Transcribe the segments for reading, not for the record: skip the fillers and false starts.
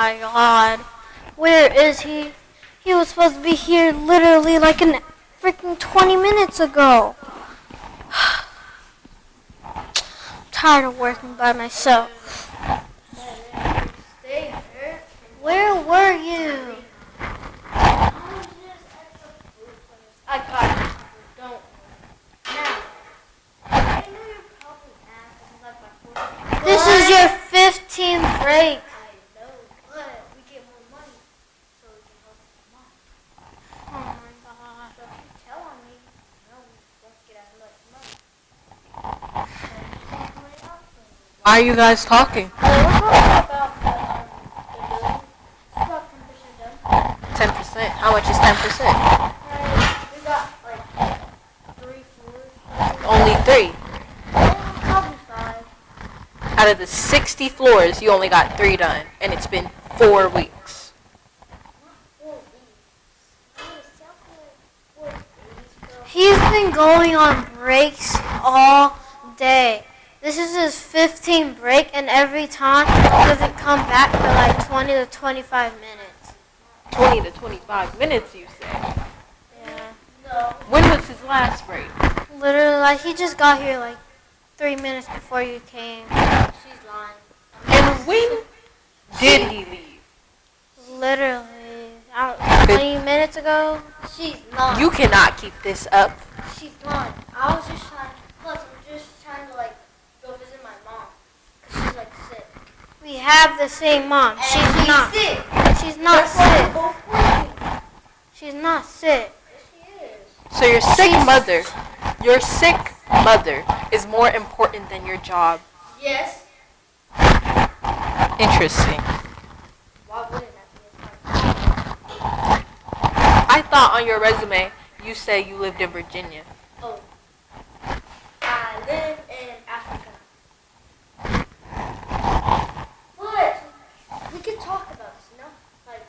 my god. Where is he? He was supposed to be here literally like an freaking 20 minutes ago. I'm tired of working by myself. Where were you? I got it. Don't. Now. This is your 15th break. I know, but we get more money, so we can help mom. Oh my god. So if you tell on me, no, we won't get as much money. Why are you guys talking? We're talking about the building. It's about 10% done. 10%. How much is 10%? We got like 3 floors. Only 3. Probably 5. Out of the 60 floors, you only got 3 done, and it's been 4 weeks. 4 weeks. He's been going on breaks all day. This is his 15th break, and every time he doesn't come back for like 20 to 25 minutes. 20 to 25 minutes, you say? Yeah. No. When was his last break? Literally, like, he just got here like 3 minutes before you came. She's lying. And when did he leave? Literally, 20 minutes ago. She's lying. You cannot keep this up. She's lying. I was just trying. Plus, I'm just trying to like go visit my mom, cause she's like sick. We have the same mom. And She's not. sick. She's not That's why we're sick. both working. She's not sick. Yes, she is. So your sick mother is more important than your job. Yes. Interesting. Why wouldn't that be a I thought on your resume you said you lived in Virginia. Oh. I live in Africa. But we could talk about this, you know? Like,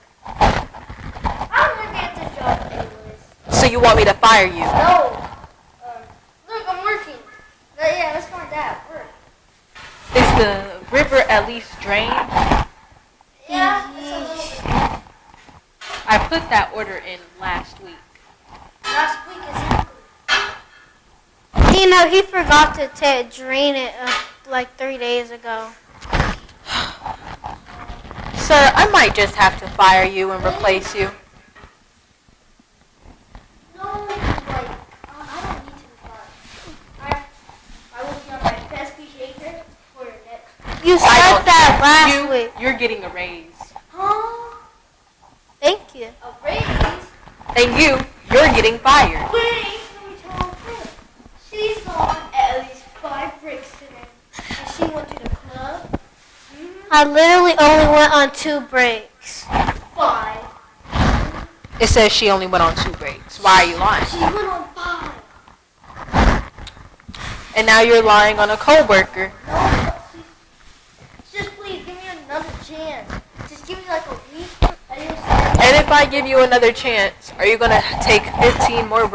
I'm gonna get this job anyways. So you want me to fire you? No. Look, I'm working. Yeah, let's find that. Work. Is the river at least drained? Yeah, it's a little bit. I put that order in last week. Last week exactly. You know, he forgot to drain it like 3 days ago. Sir, I might just have to fire you and replace you. No, like, I don't need to be fired. I will be on my best behavior for next week. You said that last week. You're getting a raise. Huh? Thank you. A raise? And you're getting fired. Wait, let me tell her. She's gone at least 5 breaks today. And she went to the club. I literally only went on 2 breaks. 5. It says she only went on 2 breaks. Why are you lying? She went on 5. And now you're lying on a coworker. No, just please give me another chance. Just give me like a week. And if I give you another chance, are you going to take 15 more breaks?